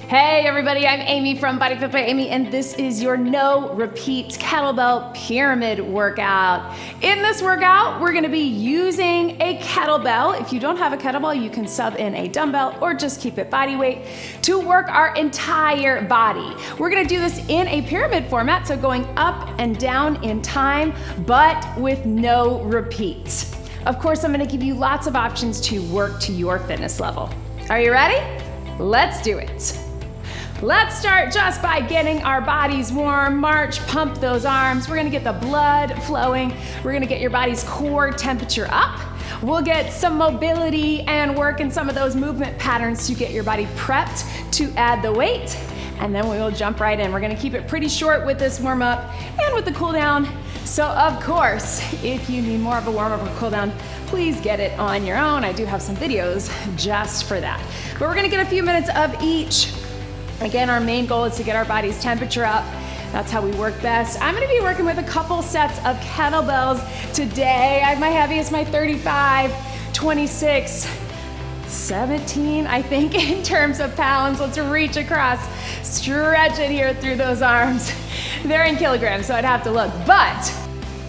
Hey everybody, I'm Amy from BodyFit by Amy, and this is your no repeat kettlebell pyramid workout. In this workout, we're gonna be using a kettlebell. If you don't have a kettlebell, you can sub in a dumbbell or just keep it body weight to work our entire body. We're gonna do this in a pyramid format, so going up and down in time, but with no repeats. Of course, I'm gonna give you lots of options to work to your fitness level. Are you ready? Let's do it. Let's start just by getting our bodies warm. March, pump those arms. We're gonna get the blood flowing. We're gonna get your body's core temperature up. We'll get some mobility and work in some of those movement patterns to get your body prepped to add the weight. And then we will jump right in. We're gonna keep it pretty short with this warm up and with the cool down. So of course, if you need more of a warm up or cool down, please get it on your own. I do have some videos just for that. But we're gonna get a few minutes of each. Again, our main goal is to get our body's temperature up. That's how we work best. I'm gonna be working with a couple sets of kettlebells today. I have my heaviest, my 35, 26, 17, I think, in terms of pounds. Let's reach across, stretch it here through those arms. They're in kilograms, so I'd have to look. But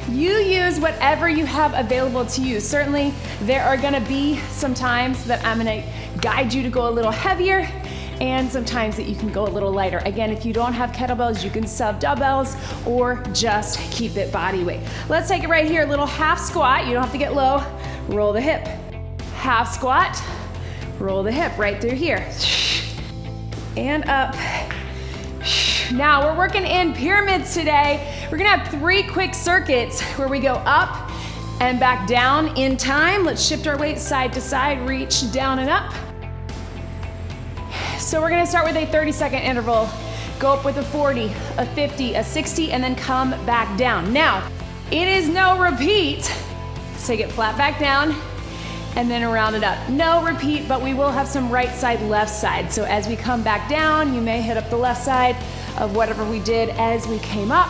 you use whatever you have available to you. Certainly, there are gonna be some times that I'm gonna guide you to go a little heavier, and sometimes that you can go a little lighter. Again, if you don't have kettlebells, you can sub dumbbells or just keep it body weight. Let's take it right here, a little half squat. You don't have to get low. Roll the hip. Half squat, roll the hip right through here. And up. Now we're working in pyramids today. We're gonna have 3 quick circuits where we go up and back down in time. Let's shift our weight side to side, reach down and up. So we're gonna start with a 30-second interval. Go up with a 40, a 50, a 60, and then come back down. Now, it is no repeat. So take it flat back down and then round it up. No repeat, but we will have some right side, left side. So as we come back down, you may hit up the left side of whatever we did as we came up.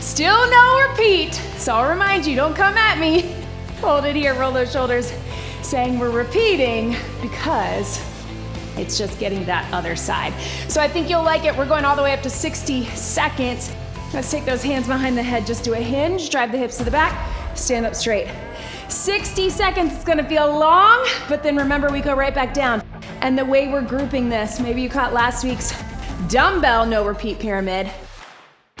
Still no repeat. So I'll remind you, don't come at me. Hold it here, roll those shoulders, saying we're repeating because it's just getting that other side. So I think you'll like it. We're going all the way up to 60 seconds. Let's take those hands behind the head. Just do a hinge, drive the hips to the back, stand up straight. 60 seconds, it's gonna feel long, but then remember we go right back down. And the way we're grouping this, maybe you caught last week's dumbbell no repeat pyramid.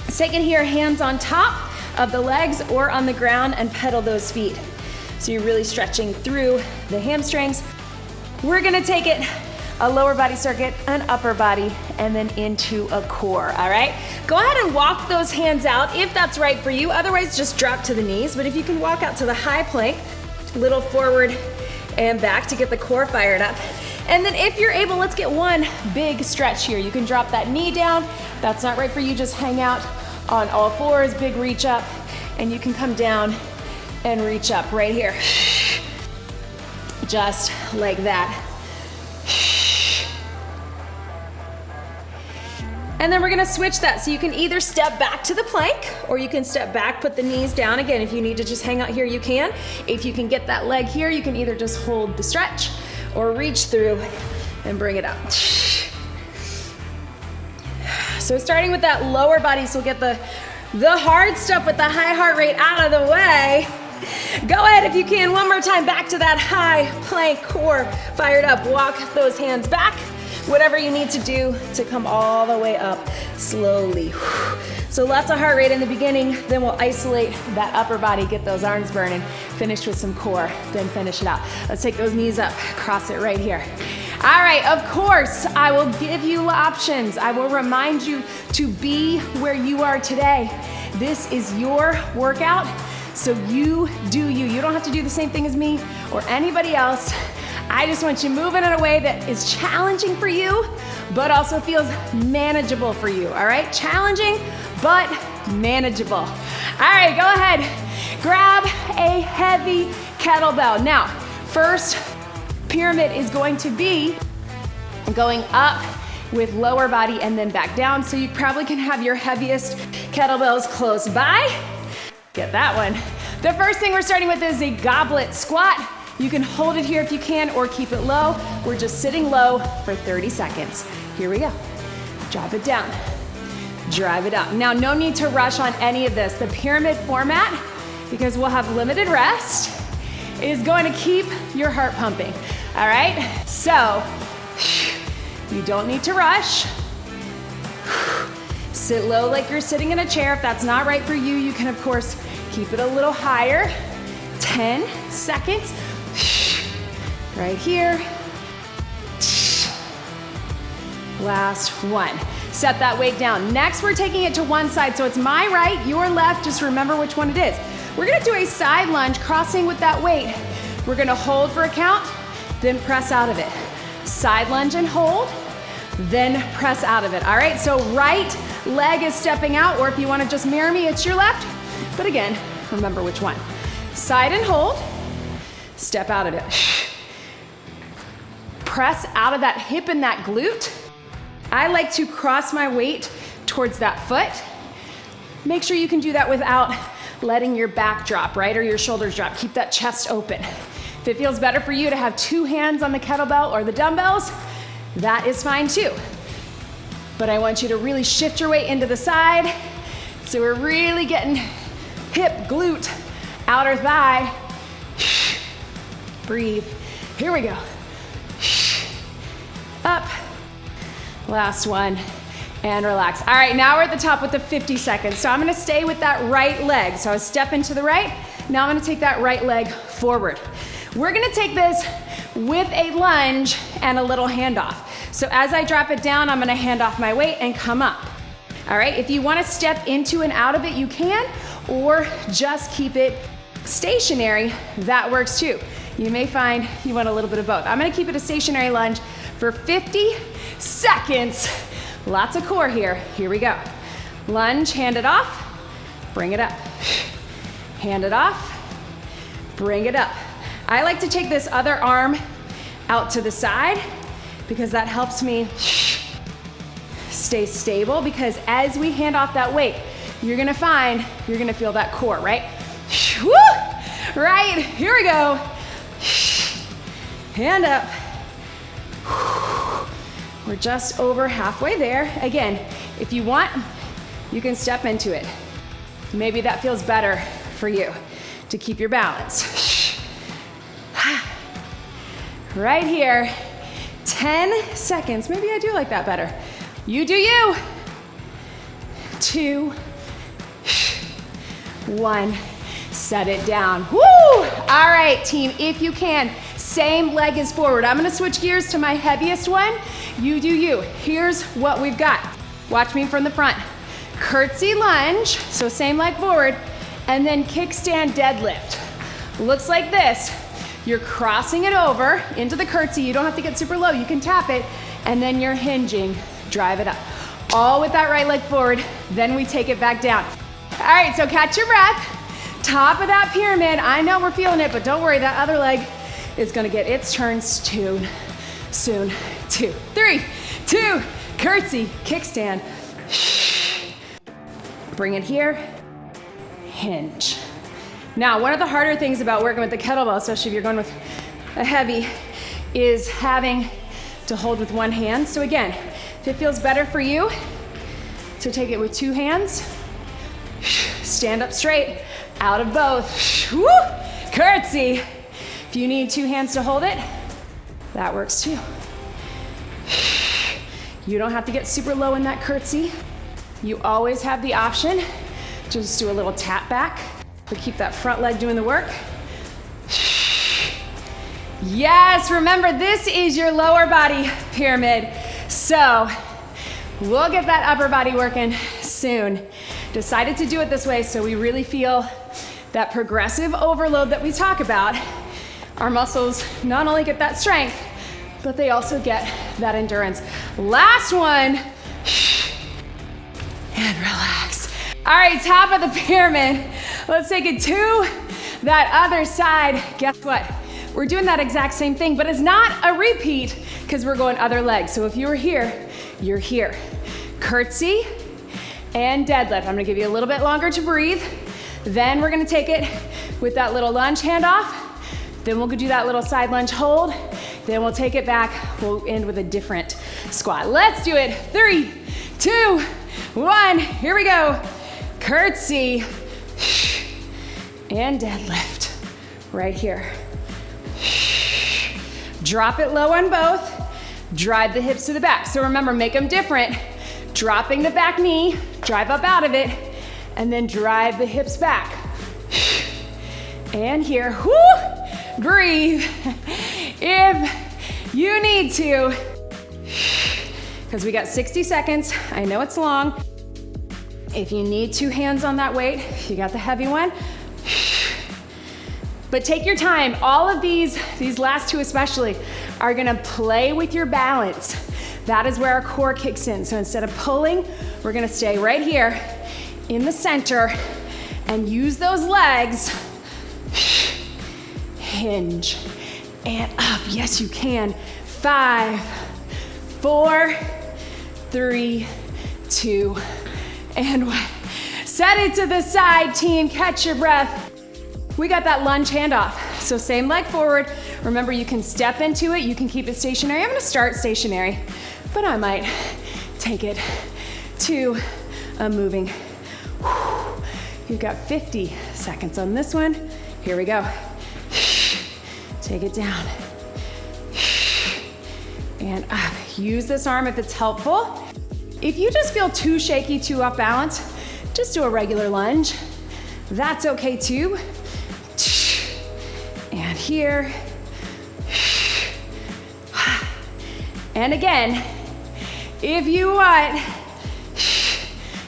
Take it here, hands on top of the legs or on the ground and pedal those feet. So you're really stretching through the hamstrings. We're gonna take it a lower body circuit, an upper body, and then into a core, all right? Go ahead and walk those hands out if that's right for you. Otherwise, just drop to the knees. But if you can walk out to the high plank, little forward and back to get the core fired up. And then if you're able, let's get one big stretch here. You can drop that knee down. If that's not right for you, just hang out on all fours, big reach up, and you can come down and reach up right here. Just like that. And then we're gonna switch that. So you can either step back to the plank or you can step back, put the knees down. Again, if you need to just hang out here, you can. If you can get that leg here, you can either just hold the stretch or reach through and bring it up. So starting with that lower body, so we'll get the hard stuff with the high heart rate out of the way. Go ahead if you can, one more time, back to that high plank, core fired up. Walk those hands back. Whatever you need to do to come all the way up slowly. So lots of heart rate in the beginning, then we'll isolate that upper body, get those arms burning, finish with some core, then finish it out. Let's take those knees up, cross it right here. All right, of course, I will give you options. I will remind you to be where you are today. This is your workout, so you do you. You don't have to do the same thing as me or anybody else. I just want you moving in a way that is challenging for you, but also feels manageable for you, all right? Challenging, but manageable. All right, go ahead. Grab a heavy kettlebell. Now, first pyramid is going to be going up with lower body and then back down. So you probably can have your heaviest kettlebells close by. Get that one. The first thing we're starting with is a goblet squat. You can hold it here if you can or keep it low. We're just sitting low for 30 seconds. Here we go. drop it down, drive it up. Now, no need to rush on any of this. The pyramid format, because we'll have limited rest, is going to keep your heart pumping, all right? So, you don't need to rush. Sit low like you're sitting in a chair. If that's not right for you, you can, of course, keep it a little higher. 10 seconds. Right here. Last one. Set that weight down. Next, we're taking it to one side. So it's my right, your left. Just remember which one it is. We're gonna do a side lunge, crossing with that weight. We're gonna hold for a count, then press out of it. Side lunge and hold, then press out of it. All right, so right leg is stepping out, or if you wanna just mirror me, it's your left. But again, remember which one. Side and hold, step out of it. Press out of that hip and that glute. I like to cross my weight towards that foot. Make sure you can do that without letting your back drop, right? Or your shoulders drop. Keep that chest open. If it feels better for you to have 2 hands on the kettlebell or the dumbbells, that is fine too. But I want you to really shift your weight into the side. So we're really getting hip, glute, outer thigh. Breathe. Here we go. Up. Last one. And relax. All right, now we're at the top with the 50 seconds. So I'm gonna stay with that right leg. So I step into the right. Now I'm gonna take that right leg forward. We're gonna take this with a lunge and a little handoff. So as I drop it down, I'm gonna hand off my weight and come up. All right, if you wanna step into and out of it, you can, or just keep it stationary, that works too. You may find you want a little bit of both. I'm gonna keep it a stationary lunge for 50 seconds. Lots of core here. Here we go. Lunge, hand it off, bring it up. Hand it off, bring it up. I like to take this other arm out to the side because that helps me stay stable, because as we hand off that weight, you're gonna find you're gonna feel that core, right? Woo! Right, here we go. Hand up. We're just over halfway there. Again, if you want, you can step into it. Maybe that feels better for you to keep your balance. Right here, 10 seconds. Maybe I do like that better. You do you. 2, 1, set it down. Woo! All right, team, if you can, same leg is forward. I'm gonna switch gears to my heaviest one. You do you. Here's what we've got. Watch me from the front. Curtsy lunge, so same leg forward, and then kickstand deadlift. Looks like this. You're crossing it over into the curtsy. You don't have to get super low. You can tap it, and then you're hinging. Drive it up. All with that right leg forward, then we take it back down. All right, so catch your breath. Top of that pyramid. I know we're feeling it, but don't worry, that other leg is gonna get its turn soon. 2, 3, 2, curtsy, kickstand. Bring it here, hinge. Now, one of the harder things about working with the kettlebell, especially if you're going with a heavy, is having to hold with one hand. So again, if it feels better for you to take it with 2 hands, stand up straight, out of both. Woo! Curtsy. If you need 2 hands to hold it, that works too. You don't have to get super low in that curtsy. You always have the option to just do a little tap back, but keep that front leg doing the work. Yes, remember this is your lower body pyramid. So we'll get that upper body working soon. Decided to do it this way so we really feel that progressive overload that we talk about. Our muscles not only get that strength, but they also get that endurance. Last one, and relax. All right, top of the pyramid. Let's take it to that other side. Guess what? We're doing that exact same thing, but it's not a repeat because we're going other leg. So if you were here, you're here. Curtsy and deadlift. I'm gonna give you a little bit longer to breathe. Then we're gonna take it with that little lunge handoff. Then we'll do that little side lunge hold. Then we'll take it back. We'll end with a different squat. Let's do it. 3, 2, 1. Here we go. Curtsy. And deadlift. Right here. Drop it low on both. Drive the hips to the back. So remember, make them different. Dropping the back knee, drive up out of it, and then drive the hips back. And here, whoo, breathe. If you need to, because we got 60 seconds. I know it's long. If you need 2 hands on that weight, you got the heavy one. But take your time. All of these last 2 especially, are gonna play with your balance. That is where our core kicks in. So instead of pulling, we're gonna stay right here in the center and use those legs. Hinge and up. Yes, you can. 5, 4, 3, 2, and 1. Set it to the side, team. Catch your breath. We got that lunge handoff. So same leg forward. Remember, you can step into it. You can keep it stationary. I'm gonna start stationary, but I might take it to a moving. You've got 50 seconds on this one. Here we go. Take it down. And up. Use this arm if it's helpful. If you just feel too shaky, too off balance, just do a regular lunge. That's okay too. And here. And again, if you want,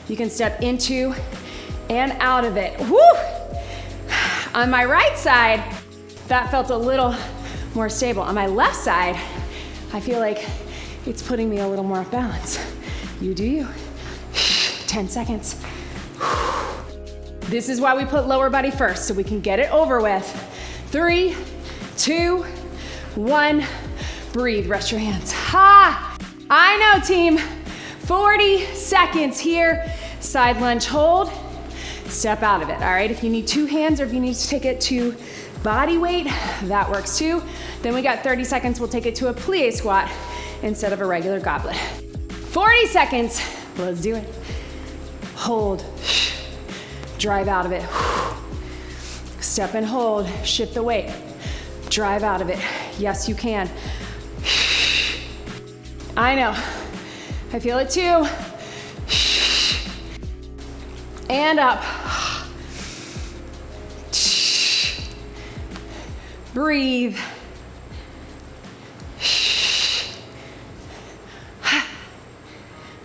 you can step into and out of it. Woo! On my right side, that felt a little more stable. On my left side, I feel like it's putting me a little more off balance. You do you. 10 seconds. This is why we put lower body first, so we can get it over with. 3, 2, 1. Breathe, rest your hands. Ha! I know, team. 40 seconds here. Side lunge, hold. Step out of it, all right? If you need 2 hands or if you need to take it to body weight, that works too. Then we got 30 seconds. We'll take it to a plie squat instead of a regular goblet. 40 seconds. Let's do it. Hold. Drive out of it. Step and hold. Shift the weight. Drive out of it. Yes, you can. I know. I feel it too. And up. Breathe.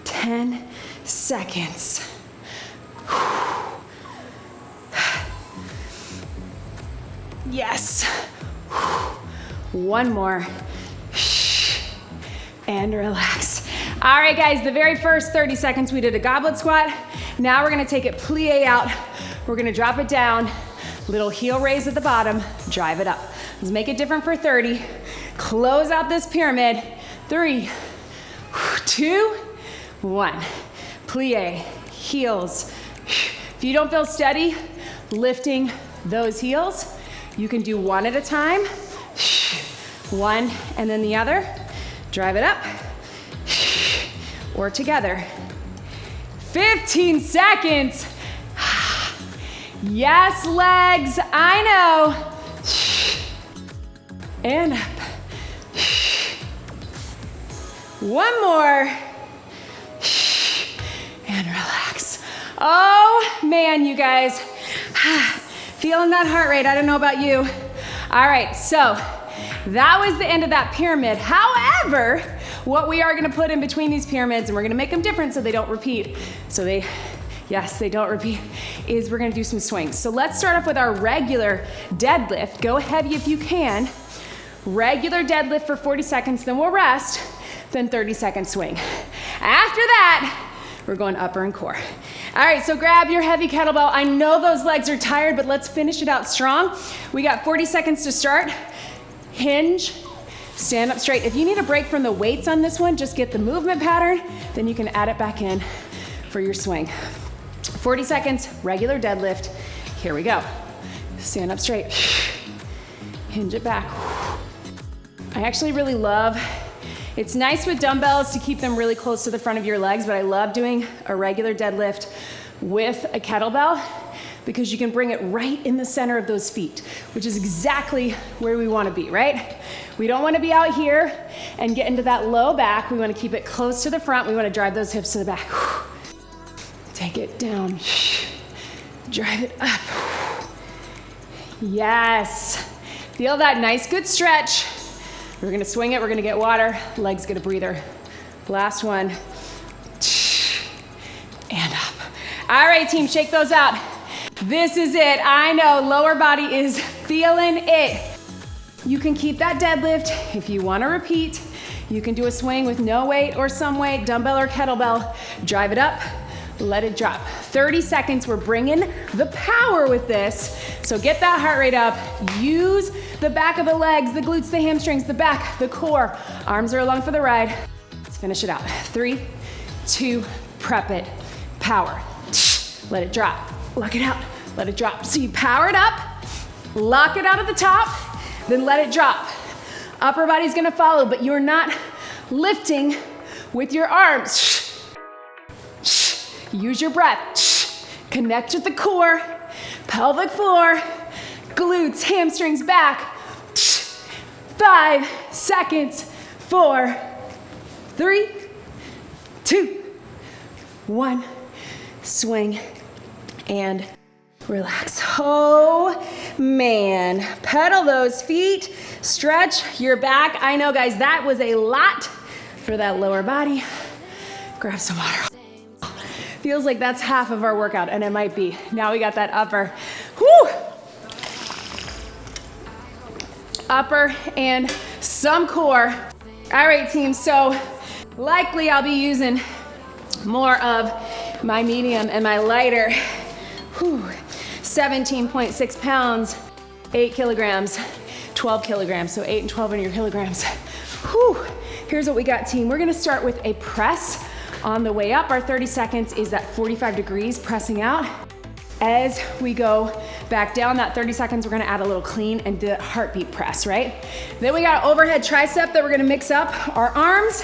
10 seconds. Yes. One more. And relax. All right, guys, the very first 30 seconds we did a goblet squat. Now we're gonna take it plie out. We're gonna drop it down. Little heel raise at the bottom, drive it up. Let's make it different for 30. Close out this pyramid. 3, 2, 1. Plie, heels. If you don't feel steady lifting those heels, you can do one at a time. One and then the other. Drive it up. Or together. 15 seconds. Yes, legs, I know. And up. One more. And relax. Oh man, you guys. Feeling that heart rate, I don't know about you. All right, so that was the end of that pyramid. However, what we are gonna put in between these pyramids, and we're gonna make them different so they don't repeat. So they don't repeat, is we're gonna do some swings. So let's start off with our regular deadlift. Go heavy if you can. Regular deadlift for 40 seconds, then we'll rest, then 30-second swing. After that, we're going upper and core. All right, so grab your heavy kettlebell. I know those legs are tired, but let's finish it out strong. We got 40 seconds to start. Hinge, stand up straight. If you need a break from the weights on this one, just get the movement pattern, then you can add it back in for your swing. 40 seconds, regular deadlift. Here we go. Stand up straight. Hinge it back. I actually really love It's nice with dumbbells to keep them really close to the front of your legs, but I love doing a regular deadlift with a kettlebell because you can bring it right in the center of those feet, which is exactly where we want to be, right? We don't want to be out here and get into that low back. We want to keep it close to the front. We want to drive those hips to the back. Take it down. Drive it up. Yes. Feel that nice, good stretch. We're gonna swing it, we're gonna get water. Legs get a breather. Last one. And up. All right, team, shake those out. This is it. I know lower body is feeling it. You can keep that deadlift. If you wanna repeat, you can do a swing with no weight or some weight, dumbbell or kettlebell. Drive it up, let it drop. 30 seconds, we're bringing the power with this. So get that heart rate up. Use the back of the legs, the glutes, the hamstrings, the back, the core. Arms are along for the ride. Let's finish it out. 3, 2, prep it. Power. Let it drop. Lock it out. Let it drop. So you power it up, lock it out at the top, then let it drop. Upper body's gonna follow, but you're not lifting with your arms. Use your breath. Connect with the core, pelvic floor, glutes, hamstrings, back. 5 seconds. 4, 3, 2, 1. Swing and relax. Oh man, pedal those feet, stretch your back. I know, guys, that was a lot for that lower body. Grab some water. Feels like that's half of our workout, and it might be. Now we got that upper. Whew. Upper and some core. All right, team, so likely I'll be using more of my medium and my lighter. Whew. 17.6 pounds, 8 kilograms, 12 kilograms, so 8 and 12 in your kilograms. Whew. Here's what we got, team. We're gonna start with a press. On the way up, our 30 seconds is that 45 degrees pressing out. As we go back down, that 30 seconds, we're gonna add a little clean and the heartbeat press, right? Then we got overhead tricep that we're gonna mix up our arms.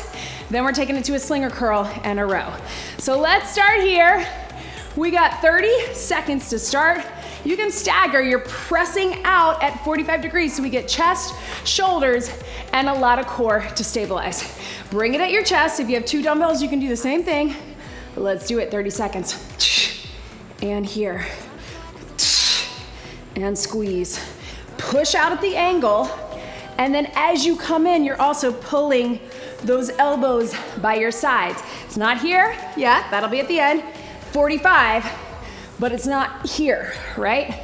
Then we're taking it to a slinger curl and a row. So let's start here. We got 30 seconds to start. You can stagger, you're pressing out at 45 degrees so we get chest, shoulders, and a lot of core to stabilize. Bring it at your chest. If you have 2 dumbbells, you can do the same thing. Let's do it, 30 seconds. And here. And squeeze. Push out at the angle. And then as you come in, you're also pulling those elbows by your sides. It's not here yet, that'll be at the end. 45, but it's not here, right?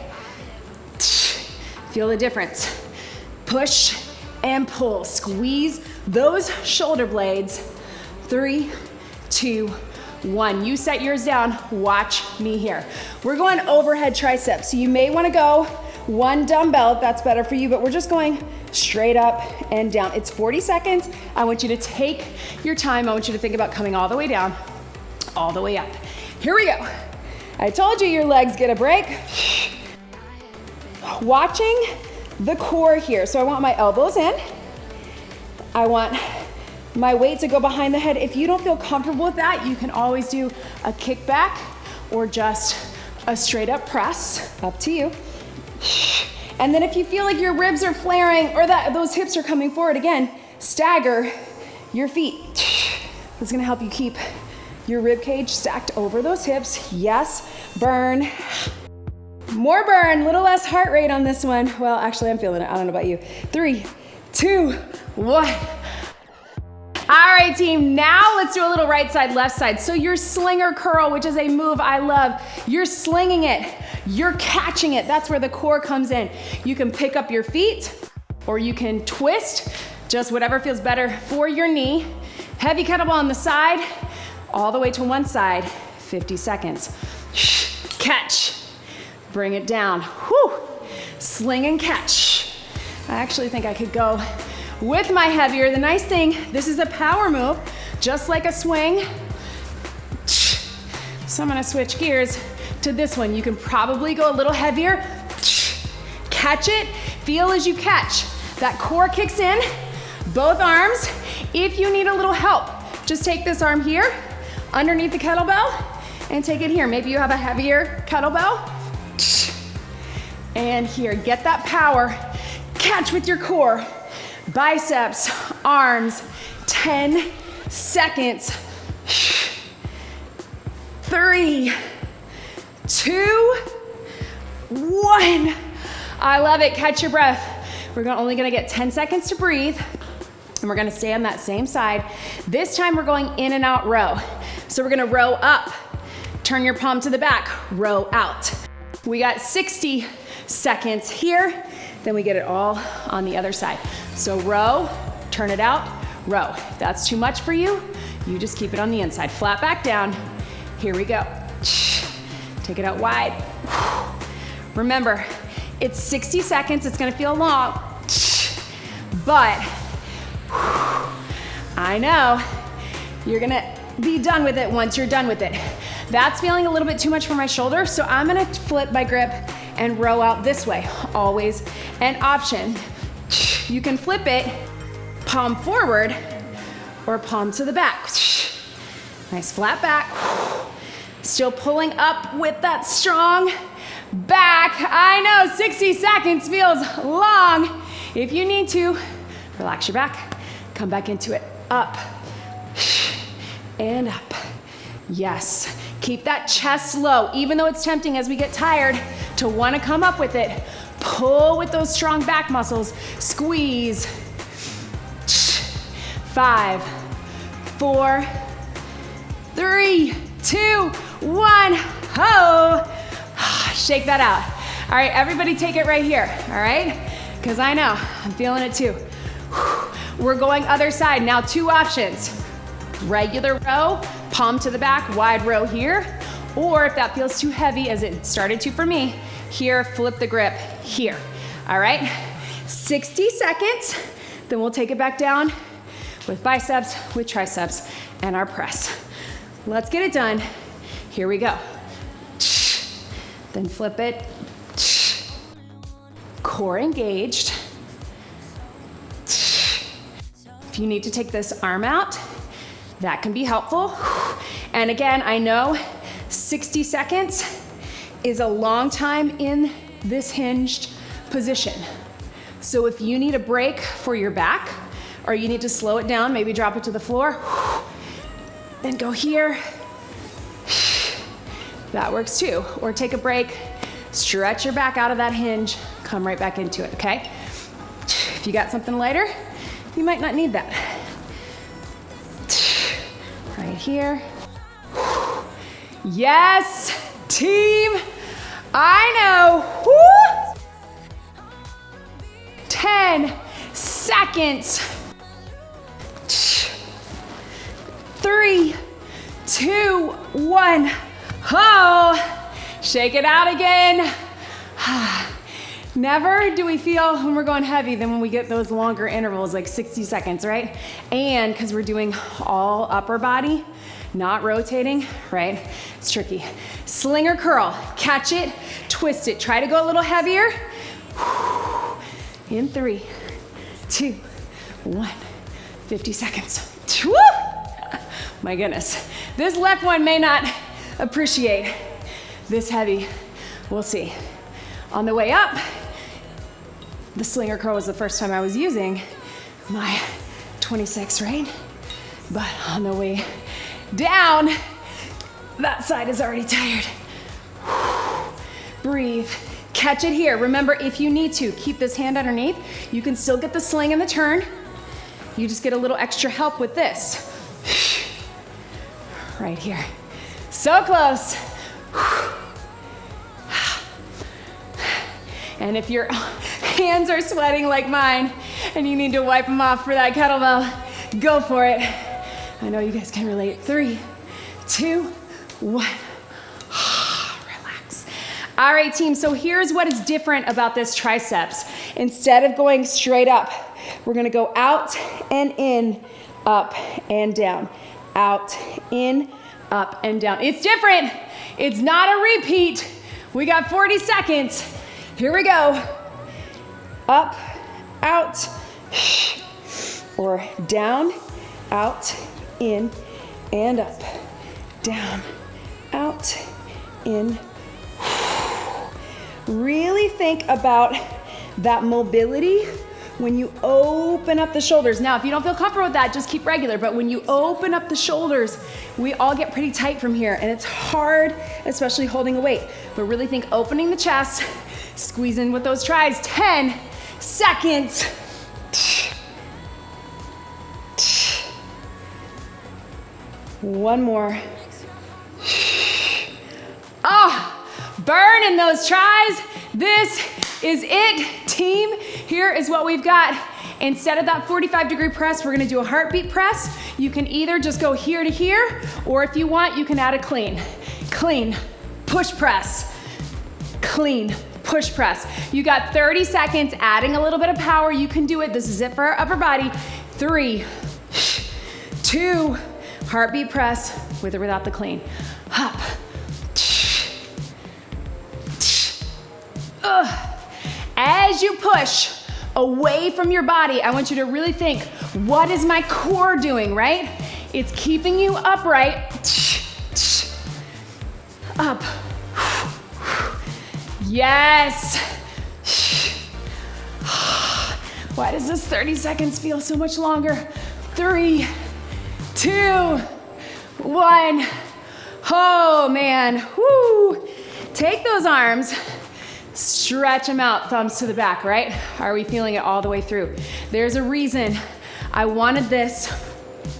Feel the difference. Push and pull. Squeeze those shoulder blades. 3, 2, 1. You set yours down. Watch me here. We're going overhead triceps. So you may want to go 1 dumbbell if that's better for you, but we're just going straight up and down. It's 40 seconds. I want you to take your time. I want you to think about coming all the way down, all the way up. Here we go. I told you your legs get a break. Watching the core here. So I want my elbows in. I want my weight to go behind the head. If you don't feel comfortable with that, you can always do a kickback or just a straight up press, up to you. And then if you feel like your ribs are flaring or that those hips are coming forward, again, stagger your feet. That's gonna help you keep your rib cage stacked over those hips. Yes, burn. More burn, little less heart rate on this one. Well, actually, I'm feeling it. I don't know about you. 3, 2, 1. All right, team, now let's do a little right side, left side. So your slinger curl, which is a move I love, you're slinging it, you're catching it. That's where the core comes in. You can pick up your feet or you can twist, just whatever feels better for your knee. Heavy kettlebell on the side, all the way to one side, 50 seconds. Catch, bring it down. Whew. Sling and catch. I actually think I could go with my heavier. The nice thing, this is a power move, just like a swing. So I'm gonna switch gears to this one. You can probably go a little heavier. Catch it, feel as you catch. That core kicks in, both arms If you need a little help, just take this arm here, underneath the kettlebell, and take it here. Maybe you have a heavier kettlebell. And here, get that power. Catch with your core. Biceps, arms, 10 seconds. 3, 2, 1. I love it, catch your breath. We're only gonna get 10 seconds to breathe, and we're gonna stay on that same side. This time we're going in and out row. So we're gonna row up, turn your palm to the back, row out. We got 60 seconds here, then we get it all on the other side. So row, turn it out, row. If that's too much for you, you just keep it on the inside. Flat back down. Here we go. Take it out wide. Remember, it's 60 seconds. It's gonna feel long, but I know you're gonna be done with it once you're done with it. That's feeling a little bit too much for my shoulder, so I'm gonna flip my grip and row out this way. Always an option. You can flip it palm forward or palm to the back. Nice flat back. Still pulling up with that strong back. I know 60 seconds feels long. If you need to, relax your back, come back into it. Up and up. Yes, keep that chest low, even though it's tempting as we get tired to wanna come up with it. Pull with those strong back muscles, squeeze. 5, 4, 3, 2, 1, ho. Shake that out. All right, everybody take it right here, all right? Because I know, I'm feeling it too. We're going other side. Now 2 options. Regular row, palm to the back, wide row here. Or if that feels too heavy, as it started to for me, here, flip the grip here. All right, 60 seconds. Then we'll take it back down with biceps, with triceps, and our press. Let's get it done. Here we go. Then flip it. Core engaged. If you need to take this arm out, that can be helpful. And again, I know 60 seconds is a long time in this hinged position. So if you need a break for your back, or you need to slow it down, maybe drop it to the floor, then go here. That works too. Or take a break, stretch your back out of that hinge, come right back into it, okay? If you got something lighter, you might not need that. Right here. Yes, team, I know. Woo! 10 seconds. 3, 2, 1. Oh, shake it out again. Never do we feel when we're going heavy than when we get those longer intervals, like 60 seconds, right? And because we're doing all upper body, not rotating, right? It's tricky. Sling or curl, catch it, twist it. Try to go a little heavier. In 3, 2, 1, 50 seconds. Woo! My goodness. This left one may not appreciate this heavy. We'll see. On the way up, the slinger curl was the first time I was using my 26, right? But on the way down, that side is already tired. Breathe, catch it here. Remember, if you need to, keep this hand underneath. You can still get the sling and the turn. You just get a little extra help with this. Right here. So close. And if your hands are sweating like mine and you need to wipe them off for that kettlebell, go for it. I know you guys can relate. 3, 2, 1. Relax. All right, team, so here's what is different about this triceps. Instead of going straight up, we're gonna go out and in, up and down. Out, in, up and down. It's different. It's not a repeat. We got 40 seconds. Here we go. Up, out, or down out, in, and up. Down, out, in. Really think about that mobility when you open up the shoulders. Now, if you don't feel comfortable with that, just keep regular. But when you open up the shoulders, we all get pretty tight from here, and it's hard, especially holding a weight. But really think opening the chest, squeeze in with those tries. 10 seconds. One more. Burn in those tries. This is it, team. Here is what we've got. Instead of that 45-degree press, we're gonna do a heartbeat press. You can either just go here to here, or if you want, you can add a clean. Clean, push press. Clean, push press. You got 30 seconds, adding a little bit of power. You can do it. This is it for our upper body. 3, 2, heartbeat press with or without the clean. Up. As you push away from your body, I want you to really think, what is my core doing, right? It's keeping you upright. Up. Yes. Why does this 30 seconds feel so much longer? 3, 2, 1. Oh man, whoo. Take those arms, stretch them out, thumbs to the back, right? Are we feeling it all the way through? There's a reason I wanted this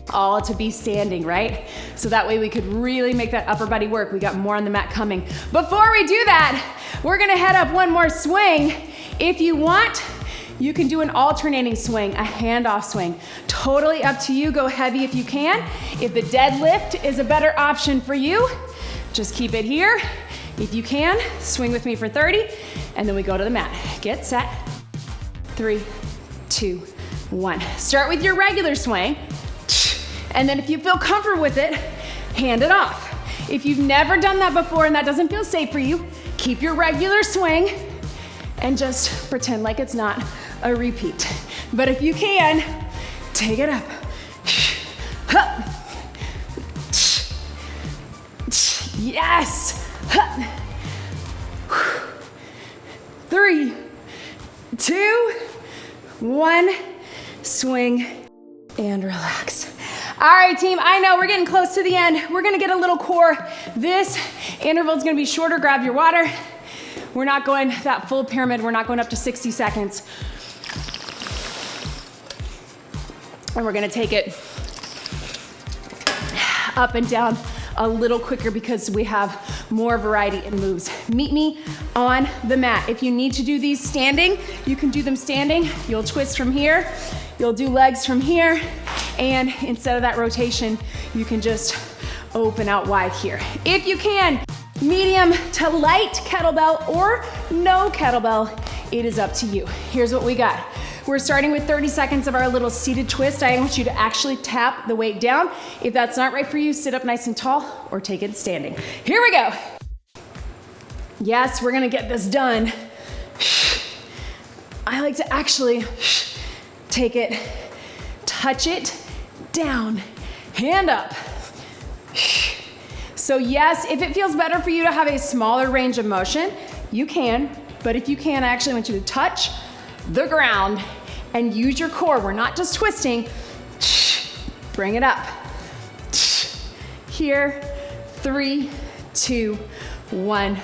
all to be standing, right? So that way we could really make that upper body work. We got more on the mat coming. Before we do that, we're gonna head up one more swing. If you want, you can do an alternating swing, a handoff swing. Totally up to you, go heavy if you can. If the deadlift is a better option for you, just keep it here. If you can, swing with me for 30, and then we go to the mat. Get set. 3, 2, 1. Start with your regular swing, and then if you feel comfortable with it, hand it off. If you've never done that before and that doesn't feel safe for you, keep your regular swing and just pretend like it's not a repeat. But if you can, take it up. Yes. 3, 2, 1, swing and relax. All right, team, I know we're getting close to the end. We're gonna get a little core. This interval is gonna be shorter. Grab your water. We're not going that full pyramid. We're not going up to 60 seconds. And we're gonna take it up and down a little quicker because we have more variety in moves. Meet me on the mat. If you need to do these standing, you can do them standing. You'll twist from here. You'll do legs from here. And instead of that rotation, you can just open out wide here. If you can, medium to light kettlebell or no kettlebell, it is up to you. Here's what we got. We're starting with 30 seconds of our little seated twist. I want you to actually tap the weight down. If that's not right for you, sit up nice and tall or take it standing. Here we go. Yes, we're gonna get this done. I like to actually take it, touch it, down, hand up. So yes, if it feels better for you to have a smaller range of motion, you can, but if you can, I actually want you to touch the ground and use your core. We're not just twisting. Bring it up. Here, 3, 2, 1.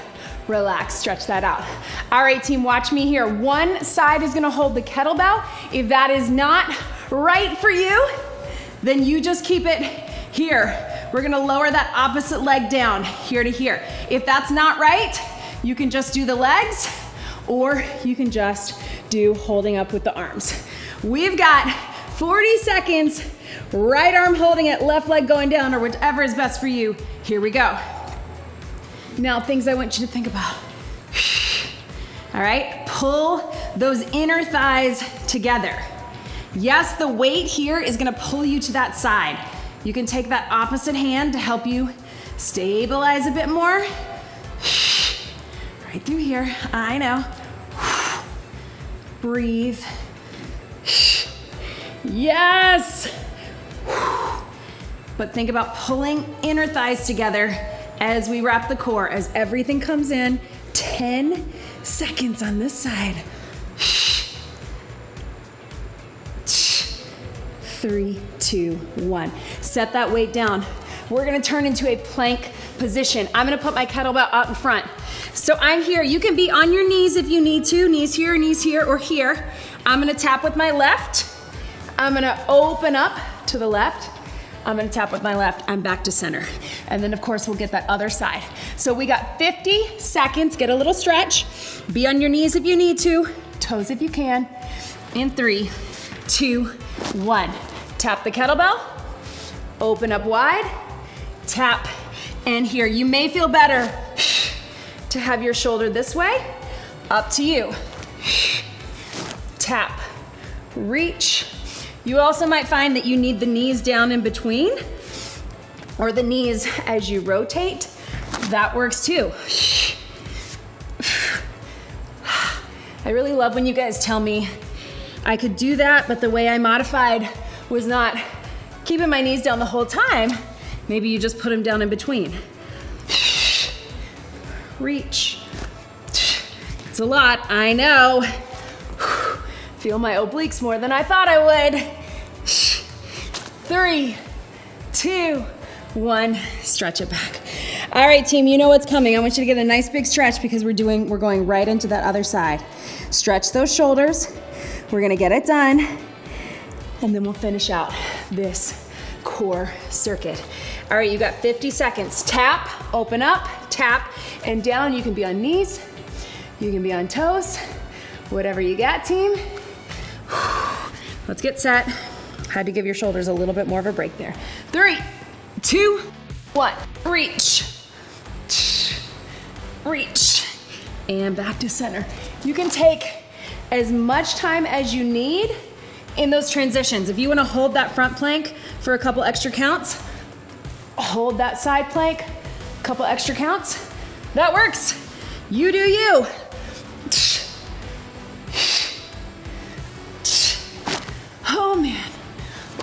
Relax, stretch that out. All right, team, watch me here. One side is gonna hold the kettlebell. If that is not right for you, then you just keep it here. We're gonna lower that opposite leg down, here to here. If that's not right, you can just do the legs, or you can just do holding up with the arms. We've got 40 seconds, right arm holding it, left leg going down, or whichever is best for you. Here we go. Now, things I want you to think about. All right, pull those inner thighs together. Yes, the weight here is gonna pull you to that side. You can take that opposite hand to help you stabilize a bit more. Right through here, I know. Breathe. Yes. but think about pulling inner thighs together as we wrap the core, as everything comes in. 10 seconds on this side. 3, 2, 1. Set that weight down. We're gonna turn into a plank position. I'm gonna put my kettlebell out in front. So I'm here. You can be on your knees if you need to. Knees here, or here. I'm gonna tap with my left. I'm gonna open up to the left. I'm gonna tap with my left. I'm back to center. And then of course we'll get that other side. So we got 50 seconds. Get a little stretch. Be on your knees if you need to. Toes if you can. In 3, 2, 1. Tap the kettlebell. Open up wide. Tap. And here, you may feel better to have your shoulder this way. Up to you. Tap. Reach. You also might find that you need the knees down in between, or the knees as you rotate. That works too. I really love when you guys tell me I could do that, but the way I modified was not keeping my knees down the whole time. Maybe you just put them down in between. Reach. It's a lot, I know. Feel my obliques more than I thought I would. 3, 2, 1. Stretch it back. All right, team, you know what's coming. I want you to get a nice big stretch because we're going right into that other side. Stretch those shoulders. We're gonna get it done, and then we'll finish out this core circuit. All right, you got 50 seconds. Tap, open up, tap, and down. You can be on knees, you can be on toes, whatever you got, team. Let's get set. Had to give your shoulders a little bit more of a break there. 3, 2, 1. Reach. Reach. And back to center. You can take as much time as you need in those transitions. If you want to hold that front plank for a couple extra counts, hold that side plank, a couple extra counts. That works. You do you. Oh man,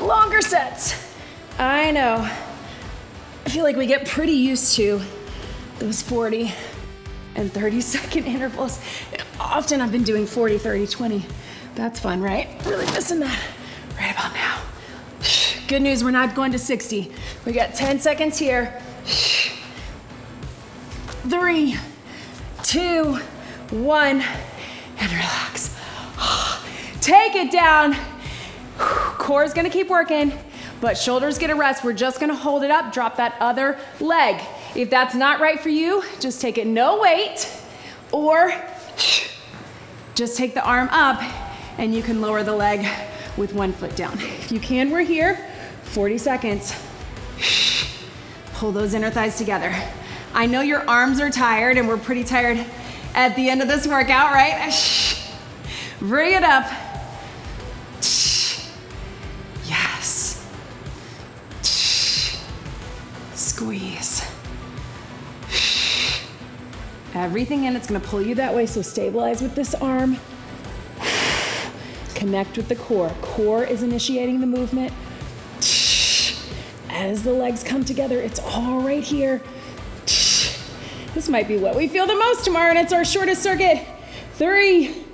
longer sets. I know. I feel like we get pretty used to those 40 and 30-second intervals. Often I've been doing 40, 30, 20. That's fun, right? Really missing that right about now. Good news, we're not going to 60. We got 10 seconds here. 3, 2, 1, and relax. Take it down. Core's gonna keep working, but shoulders get a rest. We're just gonna hold it up, drop that other leg. If that's not right for you, just take it no weight, or just take the arm up and you can lower the leg with one foot down. If you can, we're here, 40 seconds. Pull those inner thighs together. I know your arms are tired and we're pretty tired at the end of this workout, right? Bring it up. Yes. Squeeze. Everything in, it's gonna pull you that way, so stabilize with this arm. Connect with the core. Core is initiating the movement. As the legs come together, it's all right here. This might be what we feel the most tomorrow, and it's our shortest circuit. 3,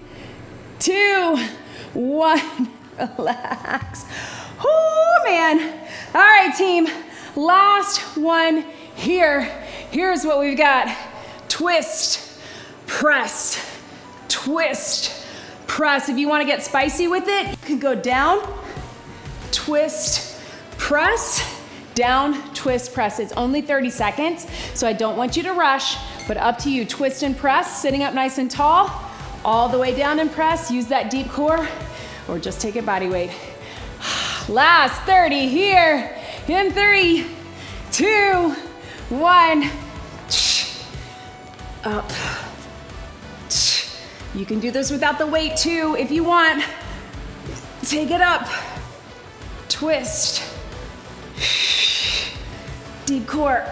2, 1, relax. Oh man. All right, team, last one here. Here's what we've got. Twist, press, twist, press. If you want to get spicy with it, you can go down, twist, press, down, twist, press. It's only 30 seconds, so I don't want you to rush, but up to you. Twist and press, sitting up nice and tall, all the way down and press. Use that deep core, or just take it body weight. Last 30 here in 3, 2, 1. Up. You can do this without the weight too if you want. Take it up. Twist. Deep core.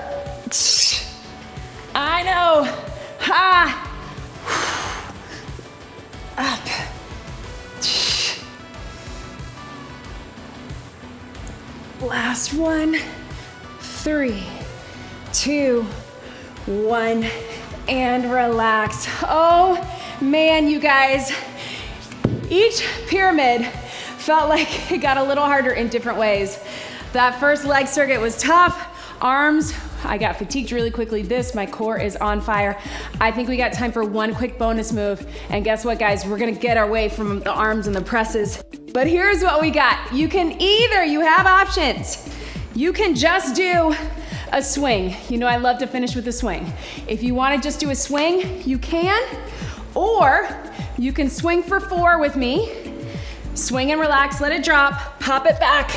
I know. Ha. Up. Last one. 3, 2, 1, and relax. Oh man, you guys, each pyramid felt like it got a little harder in different ways. That first leg circuit was tough. Arms, I got fatigued really quickly. My core is on fire. I think we got time for one quick bonus move. And guess what, guys? We're gonna get our way from the arms and the presses. But here's what we got. You have options. You can just do a swing. You know, I love to finish with a swing. If you wanna just do a swing, you can. Or you can swing for 4 with me. Swing and relax, let it drop, pop it back,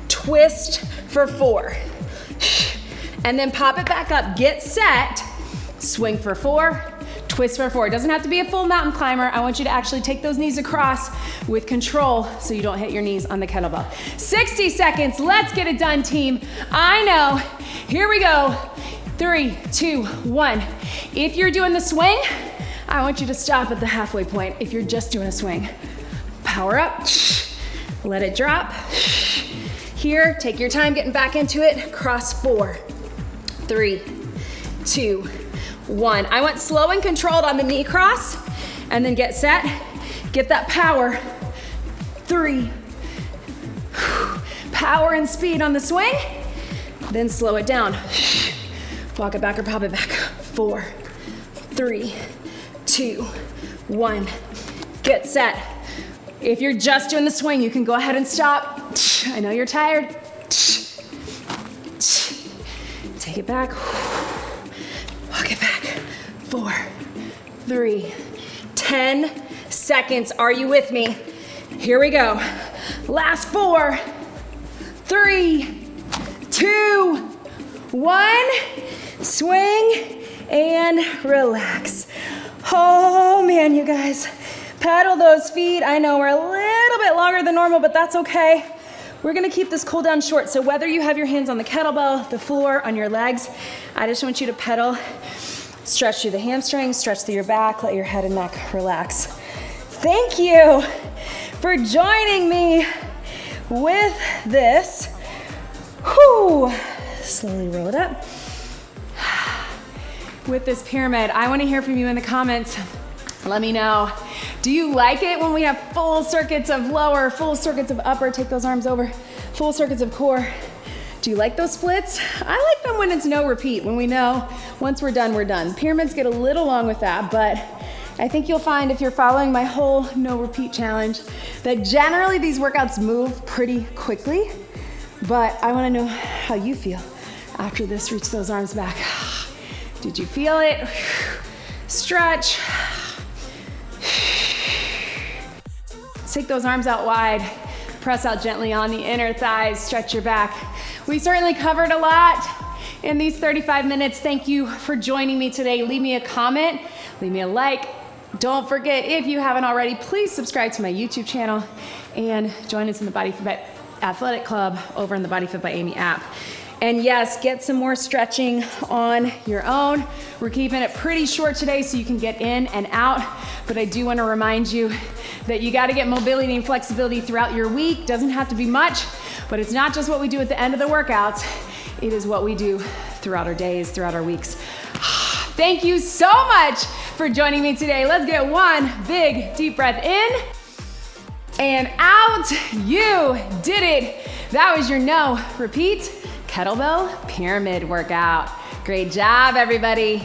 twist for 4. And then pop it back up, get set, swing for 4, twist for 4. It doesn't have to be a full mountain climber. I want you to actually take those knees across with control so you don't hit your knees on the kettlebell. 60 seconds, let's get it done, team. I know, here we go. 3, 2, 1. If you're doing the swing, I want you to stop at the halfway point. If you're just doing a swing, power up, let it drop. Here, take your time getting back into it. Cross 4, 3, 2, 1. I want slow and controlled on the knee cross, and then get set. Get that power. 3. Power and speed on the swing, then slow it down. Walk it back or pop it back. 4, 3, 2, 1. Get set. If you're just doing the swing, you can go ahead and stop. I know you're tired. Take it back. Walk it back. 4, 3, 10 seconds. Are you with me? Here we go. Last 4, 3, 2, 1. Swing and relax. Oh man, you guys. Pedal those feet. I know we're a little bit longer than normal, but that's okay. We're gonna keep this cool down short. So whether you have your hands on the kettlebell, the floor, on your legs, I just want you to pedal. Stretch through the hamstrings, stretch through your back, let your head and neck relax. Thank you for joining me with this. Whew. Slowly roll it up. With this pyramid, I wanna hear from you in the comments. Let me know. Do you like it when we have full circuits of lower, full circuits of upper? Take those arms over. Full circuits of core. Do you like those splits? I like them when it's no repeat, when we know once we're done, we're done. Pyramids get a little long with that, but I think you'll find if you're following my whole no repeat challenge that generally these workouts move pretty quickly, but I wanna know how you feel after this. Reach those arms back. Did you feel it? Stretch. Take those arms out wide, press out gently on the inner thighs, stretch your back. We certainly covered a lot in these 35 minutes. Thank you for joining me today. Leave me a comment, leave me a like. Don't forget, if you haven't already, please subscribe to my YouTube channel and join us in the BodyFit Athletic Club over in the BodyFit by Amy app. And yes, get some more stretching on your own. We're keeping it pretty short today so you can get in and out, but I do want to remind you that you got to get mobility and flexibility throughout your week. Doesn't have to be much, but it's not just what we do at the end of the workouts. It is what we do throughout our days, throughout our weeks. Thank you so much for joining me today. Let's get one big deep breath in and out. You did it. That was your no repeat kettlebell pyramid workout. Great job, everybody.